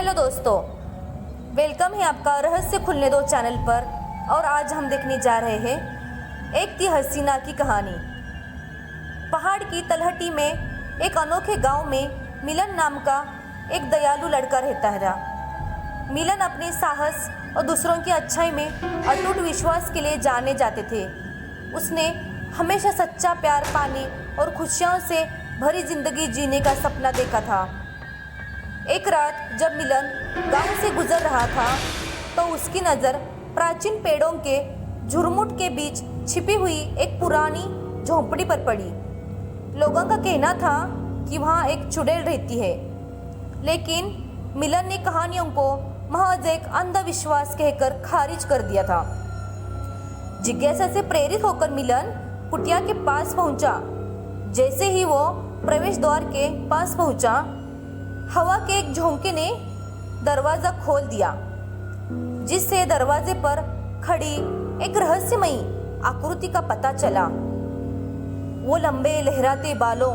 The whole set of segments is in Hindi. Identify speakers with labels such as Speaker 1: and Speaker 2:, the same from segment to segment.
Speaker 1: हेलो दोस्तों, वेलकम है आपका रहस्य खुलने दो चैनल पर। और आज हम देखने जा रहे हैं एक थी हसीना की कहानी। पहाड़ की तलहटी में एक अनोखे गांव में मिलन नाम का एक दयालु लड़का रहता था। मिलन अपने साहस और दूसरों की अच्छाई में अटूट विश्वास के लिए जाने जाते थे। उसने हमेशा सच्चा प्यार पाने और खुशियों से भरी जिंदगी जीने का सपना देखा था। एक रात जब मिलन गांव से गुजर रहा था तो उसकी नज़र प्राचीन पेड़ों के झुरमुट के बीच छिपी हुई एक पुरानी झोंपड़ी पर पड़ी। लोगों का कहना था कि वहाँ एक चुड़ैल रहती है, लेकिन मिलन ने कहानियों को महज एक अंधविश्वास कहकर खारिज कर दिया था। जिज्ञासा से प्रेरित होकर मिलन कुटिया के पास पहुंचा। जैसे ही वो प्रवेश द्वार के पास पहुंचा, हवा के एक झोंके ने दरवाजा खोल दिया, जिससे दरवाजे पर खड़ी एक रहस्यमयी आकृति का पता चला। वो लंबे लहराते बालों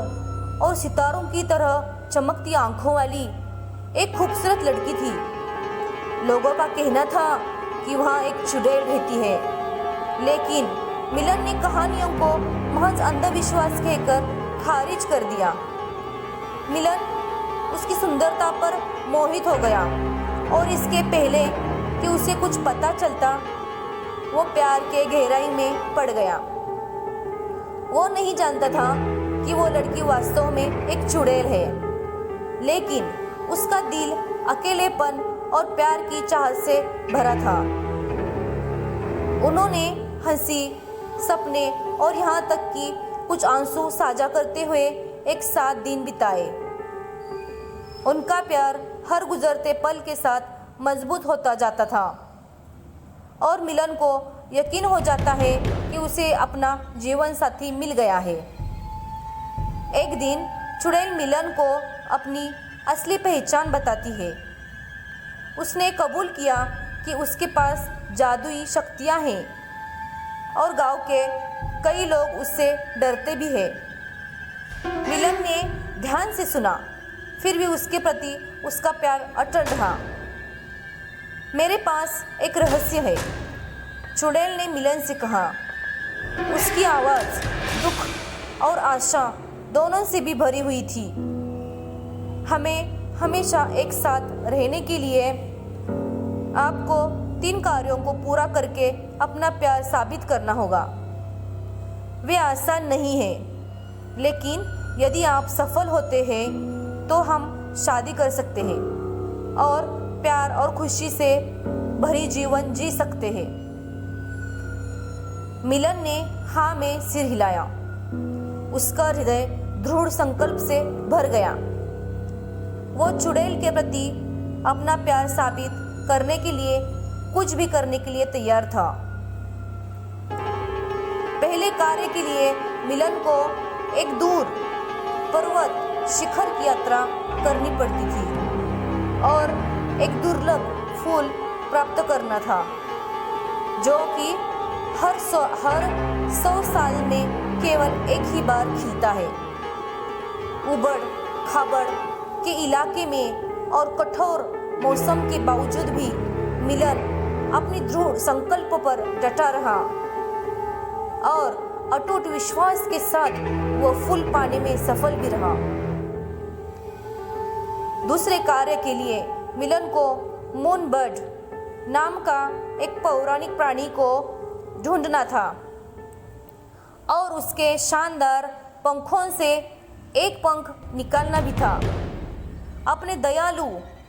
Speaker 1: और सितारों की तरह चमकती आंखों वाली एक खूबसूरत लड़की थी। लोगों का कहना था कि वहाँ एक चुड़ैल रहती है, लेकिन मिलन ने कहानियों को महज अंधविश्वास कहकर खारिज कर दिया। मिलन उसकी सुंदरता पर मोहित हो गया और इसके पहले कि उसे कुछ पता चलता, वो प्यार के गहराई में पड़ गया। वो नहीं जानता था कि वो लड़की वास्तव में एक चुड़ैल है, लेकिन उसका दिल अकेलेपन और प्यार की चाहत से भरा था। उन्होंने हंसी, सपने और यहाँ तक कि कुछ आंसू साझा करते हुए एक 7 दिन बिताए। उनका प्यार हर गुजरते पल के साथ मजबूत होता जाता था और मिलन को यकीन हो जाता है कि उसे अपना जीवन साथी मिल गया है। एक दिन चुड़ैल मिलन को अपनी असली पहचान बताती है। उसने कबूल किया कि उसके पास जादुई शक्तियां हैं और गांव के कई लोग उससे डरते भी हैं। मिलन ने ध्यान से सुना, फिर भी उसके प्रति उसका प्यार अटल रहा। मेरे पास एक रहस्य है, चुड़ैल ने मिलन से कहा। उसकी आवाज़ दुख और आशा दोनों से भी भरी हुई थी। हमें हमेशा एक साथ रहने के लिए आपको 3 कार्यों को पूरा करके अपना प्यार साबित करना होगा। वे आसान नहीं है, लेकिन यदि आप सफल होते हैं तो हम शादी कर सकते हैं और प्यार और खुशी से भरी जीवन जी सकते हैं। मिलन ने हाँ में सिर हिलाया। उसका हृदय दृढ़ संकल्प से भर गया। वो चुड़ैल के प्रति अपना प्यार साबित करने के लिए कुछ भी करने के लिए तैयार था। पहले कार्य के लिए मिलन को एक दूर पर्वत शिखर की यात्रा करनी पड़ती थी और एक दुर्लभ फूल प्राप्त करना था, जो कि हर 100 साल में केवल एक ही बार खिलता है। उबड़ खाबड़ के इलाके में और कठोर मौसम के बावजूद भी मिलन अपनी दृढ़ संकल्प पर डटा रहा और अटूट विश्वास के साथ वह फूल पाने में सफल भी रहा। दूसरे कार्य के लिए मिलन को मून बर्ड नाम का एक पौराणिक प्राणी को ढूंढना था और उसके शानदार पंखों से एक पंख निकालना भी था। अपने दयालु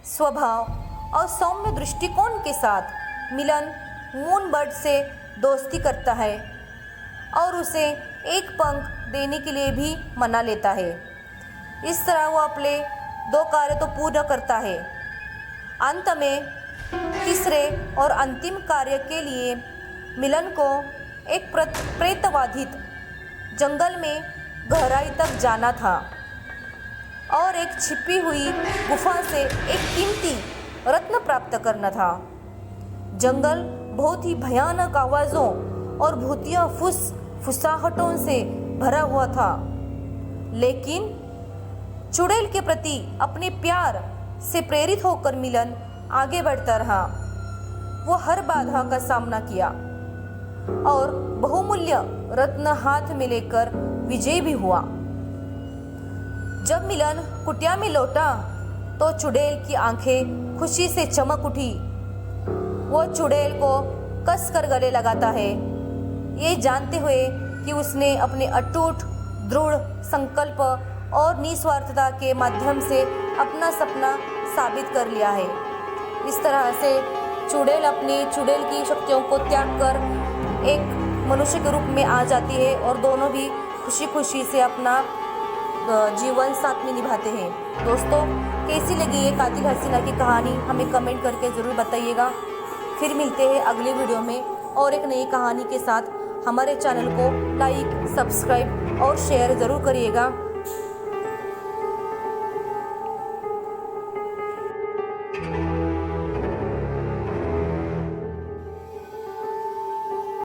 Speaker 1: स्वभाव और सौम्य दृष्टिकोण के साथ मिलन मून बर्ड से दोस्ती करता है और उसे एक पंख देने के लिए भी मना लेता है। इस तरह वो अपने 2 कार्य तो पूर्ण करता है। अंत में तीसरे और अंतिम कार्य के लिए मिलन को एक प्रेतबाधित जंगल में गहराई तक जाना था और एक छिपी हुई गुफा से एक कीमती रत्न प्राप्त करना था। जंगल बहुत ही भयानक आवाज़ों और भूतिया फुसफुसाहटों से भरा हुआ था, लेकिन चुड़ैल के प्रति अपने प्यार से प्रेरित होकर मिलन आगे बढ़ता रहा। वो हर बाधा का सामना किया और बहुमूल्य रत्न हाथ में लेकर विजय भी हुआ। जब मिलन कुटिया में लौटा तो चुड़ैल की आंखें खुशी से चमक उठी। वो चुड़ैल को कसकर गले लगाता है, ये जानते हुए कि उसने अपने अटूट दृढ़ संकल्प और निस्वार्थता के माध्यम से अपना सपना साबित कर लिया है। इस तरह से चुड़ैल अपनी चुड़ैल की शक्तियों को त्याग कर एक मनुष्य के रूप में आ जाती है और दोनों भी खुशी खुशी से अपना जीवन साथ में निभाते हैं। दोस्तों, कैसी लगी ये कातिल हसीना की कहानी हमें कमेंट करके ज़रूर बताइएगा। फिर मिलते हैं अगली वीडियो में और एक नई कहानी के साथ। हमारे चैनल को लाइक, सब्सक्राइब और शेयर ज़रूर करिएगा।